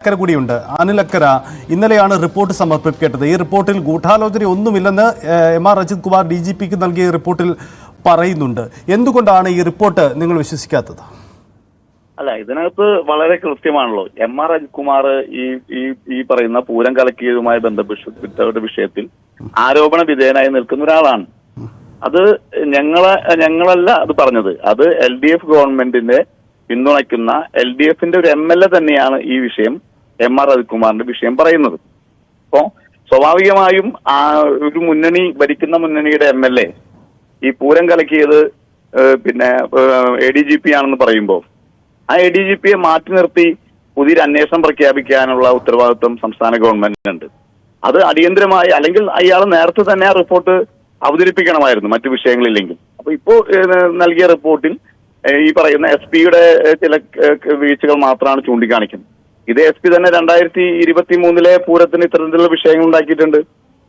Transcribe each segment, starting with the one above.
അക്കര കൂടിയുണ്ട്. അനിൽ അക്കര, ഇന്നലെയാണ് റിപ്പോർട്ട് സമർപ്പിക്കേണ്ടത്. ഈ റിപ്പോർട്ടിൽ ഗൂഢാലോചന ഒന്നുമില്ലെന്ന് എം.ആർ. അജിത് കുമാർ DGPക്ക് നൽകിയ റിപ്പോർട്ടിൽ പറയുന്നുണ്ട്. എന്തുകൊണ്ടാണ് ഈ റിപ്പോർട്ട് നിങ്ങൾ വിശ്വസിക്കാത്തത്? അല്ല, ഇതിനകത്ത് വളരെ കൃത്യമാണല്ലോ. എം.ആർ. അജിത് കുമാർ ഈ പറയുന്ന പൂരം കലക്കിയതുമായി ബന്ധപ്പെട്ട വിഷയത്തിൽ ആരോപണ വിധേയനായി നിൽക്കുന്ന ഒരാളാണ്. അത് ഞങ്ങളല്ല അത് പറഞ്ഞത്. അത് LDF ഗവൺമെന്റിന്റെ പിന്തുണയ്ക്കുന്ന LDFന്റെ ഒരു MLA തന്നെയാണ് ഈ വിഷയം, എം.ആർ. അജിത് കുമാറിന്റെ വിഷയം പറയുന്നത്. അപ്പോ സ്വാഭാവികമായും ഒരു ഭരിക്കുന്ന മുന്നണിയുടെ MLA ഈ പൂരം കലക്കിയത് ADGP ആണെന്ന് പറയുമ്പോൾ ആ ADGPയെ മാറ്റി നിർത്തി പുതിയൊരു അന്വേഷണം പ്രഖ്യാപിക്കാനുള്ള ഉത്തരവാദിത്വം സംസ്ഥാന ഗവൺമെന്റിനുണ്ട്. അത് അടിയന്തരമായി, അല്ലെങ്കിൽ അയാൾ നേരത്തെ തന്നെ ആ റിപ്പോർട്ട് അവതരിപ്പിക്കണമായിരുന്നു മറ്റു വിഷയങ്ങളില്ലെങ്കിൽ. അപ്പൊ ഇപ്പോ നൽകിയ റിപ്പോർട്ടിൽ ഈ പറയുന്ന SP-യുടെ ചില വീഴ്ചകൾ മാത്രമാണ് ചൂണ്ടിക്കാണിക്കുന്നത്. ഇതേ SP തന്നെ 2023 പൂരത്തിന് ഇത്തരത്തിലുള്ള വിഷയങ്ങൾ ഉണ്ടാക്കിയിട്ടുണ്ട്.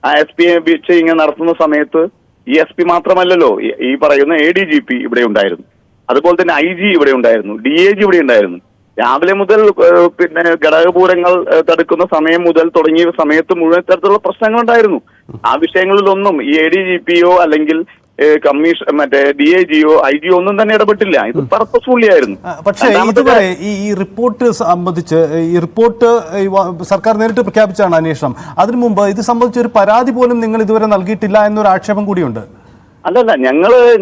ആ SP വീഴ്ച ഇങ്ങനെ നടത്തുന്ന സമയത്ത് ഈ SP മാത്രമല്ലല്ലോ, ഈ പറയുന്ന ADGP ഇവിടെ ഉണ്ടായിരുന്നു, അതുപോലെ തന്നെ IG ഇവിടെ ഉണ്ടായിരുന്നു, DAG ഇവിടെ ഉണ്ടായിരുന്നു. രാവിലെ മുതൽ ഘടകപൂരങ്ങൾ തടുക്കുന്ന സമയം മുതൽ തുടങ്ങിയ സമയത്ത് മുഴുവൻ തരത്തിലുള്ള പ്രശ്നങ്ങളുണ്ടായിരുന്നു. ആ വിഷയങ്ങളിലൊന്നും ഈ ADGPയോ അല്ലെങ്കിൽ കമ്മീഷൻ DAGയോ IGയോ ഒന്നും തന്നെ ഇടപെട്ടില്ല. ഇത് പർപ്പസ്ഫുള്ളി ആയിരുന്നു. പക്ഷേ ഇതുവരെ ഈ റിപ്പോർട്ട് സംബന്ധിച്ച്, ഈ റിപ്പോർട്ട് സർക്കാർ നേരിട്ട് പ്രഖ്യാപിച്ചാണ് അന്വേഷണം. അതിനു മുമ്പ് ഇത് സംബന്ധിച്ച് ഒരു പരാതി പോലും നിങ്ങൾ ഇതുവരെ നൽകിയിട്ടില്ല എന്നൊരു ആക്ഷേപം കൂടിയുണ്ട്. അല്ലല്ല,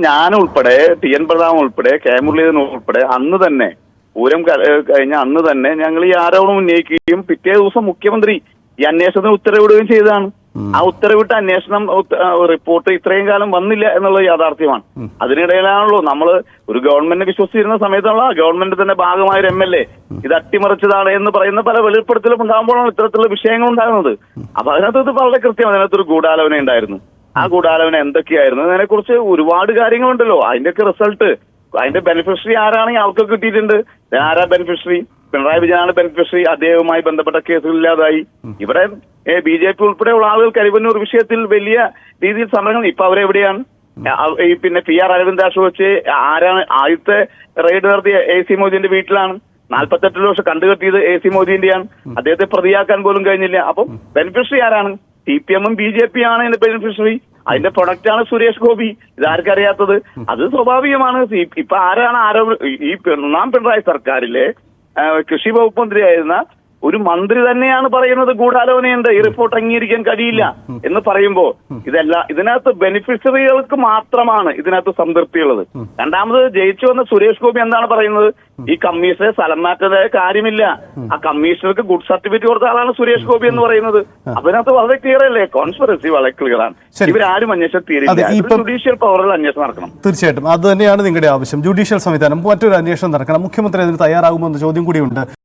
ഞാൻ ഉൾപ്പെടെ TN പ്രതാപൻ ഉൾപ്പെടെ മുരളീധരൻ ഉൾപ്പെടെ അന്ന് തന്നെ പൂരം കഴിഞ്ഞ അന്ന് തന്നെ ഞങ്ങൾ ഈ ആരോപണം ഉന്നയിക്കുകയും പിറ്റേ ദിവസം മുഖ്യമന്ത്രി ഈ അന്വേഷണത്തിന് ഉത്തരവിടുകയും ചെയ്തതാണ്. ആ ഉത്തരവിട്ട അന്വേഷണം റിപ്പോർട്ട് ഇത്രയും കാലം വന്നില്ല എന്നുള്ളത് യാഥാർത്ഥ്യമാണ്. അതിനിടയിലാണല്ലോ നമ്മൾ ഒരു ഗവൺമെന്റിനെ വിശ്വസിച്ചിരുന്ന സമയത്തുള്ള ഗവൺമെന്റ് തന്നെ ഭാഗമായ ഒരു MLA ഇത് അട്ടിമറിച്ചതാണ് എന്ന് പറയുന്ന പല വെളിപ്പെടുത്തലും ഉണ്ടാകുമ്പോഴാണ് ഇത്തരത്തിലുള്ള വിഷയങ്ങൾ ഉണ്ടാകുന്നത്. അപ്പൊ അതിനകത്ത് വളരെ കൃത്യമാണ്, അതിനകത്തൊരു ഗൂഢാലോചന ഉണ്ടായിരുന്നു. ആ ഗൂഢാലോചന എന്തൊക്കെയായിരുന്നു അതിനെ കുറിച്ച് ഒരുപാട് കാര്യങ്ങളുണ്ടല്ലോ. അതിന്റെയൊക്കെ റിസൾട്ട്, അതിന്റെ ബെനിഫിഷ്യറി ആരാണെങ്കിൽ ആൾക്ക് കിട്ടിയിട്ടുണ്ട്. ആരാ ബെനിഫിഷ്യറി? പിണറായി വിജയനാണ് ബെനിഫിഷ്യറി. അദ്ദേഹവുമായി ബന്ധപ്പെട്ട കേസുകൾ ഇല്ലാതായി. ഇവിടെ BJP ഉൾപ്പെടെയുള്ള ആളുകൾ കരിവന്നൂർ വിഷയത്തിൽ വലിയ രീതിയിൽ സമരങ്ങൾ. ഇപ്പൊ അവരെവിടെയാണ്? ഈ PR അരവിന്ദാക്ഷ വെച്ച് ആരാണ് ആദ്യത്തെ റെയ്ഡ് നടത്തിയ AC മോദിന്റെ വീട്ടിലാണ്. 48 ലക്ഷം കണ്ടുകെട്ടിയത് AC മോദിന്റെയാണ്. അദ്ദേഹത്തെ പ്രതിയാക്കാൻ പോലും കഴിഞ്ഞില്ല. അപ്പം ബെനിഫിഷ്യറി ആരാണ്? CPM-ഉം BJP ആണ് അതിന്റെ ബെനിഫിഷ്യറി. അതിന്റെ പ്രൊഡക്റ്റ് ആണ് സുരേഷ് ഗോപി. ഇതാർക്കറിയാത്തത്? അത് സ്വാഭാവികമാണ്. ഇപ്പൊ ആരാണ് ഈ ഒന്നാം പിണറായി സർക്കാരിലെ കൃഷി വകുപ്പ് മന്ത്രിയായിരുന്ന ഒരു മന്ത്രി തന്നെയാണ് പറയുന്നത് ഗൂഢാലോചനയുണ്ട്, ഈ റിപ്പോർട്ട് അംഗീകരിക്കാൻ കഴിയില്ല എന്ന് പറയുമ്പോ ഇതിനകത്ത് ബെനിഫിഷ്യറികൾക്ക് മാത്രമാണ് ഇതിനകത്ത് സംതൃപ്തിയുള്ളത്. രണ്ടാമത് ജയിച്ചു വന്ന സുരേഷ് ഗോപി എന്താണ് പറയുന്നത്? ഈ കമ്മീഷനെ സ്ഥലം മാറ്റേണ്ട കാര്യമില്ല, ആ കമ്മീഷണർക്ക് ഗുഡ് സർട്ടിഫിക്കറ്റ് കൊടുത്ത ആളാണ് സുരേഷ് ഗോപി എന്ന് പറയുന്നത്. അതിനകത്ത് വളരെ ക്ലിയർ അല്ലേ? കോൺസ്പിറസി വളരെ ക്ലിയർ ആണ്. ഇവരാരും അന്വേഷണം തീരില്ല. ജുഡീഷ്യൽ പവറിൽ അന്വേഷണം നടക്കണം. തീർച്ചയായിട്ടും അത് തന്നെയാണ് നിങ്ങളുടെ ആവശ്യം. ജുഡീഷ്യൽ സംവിധാനം മറ്റൊരു അന്വേഷണം നടക്കണം. മുഖ്യമന്ത്രി അതിന് തയ്യാറാകുമെന്ന ചോദ്യം കൂടിയുണ്ട്.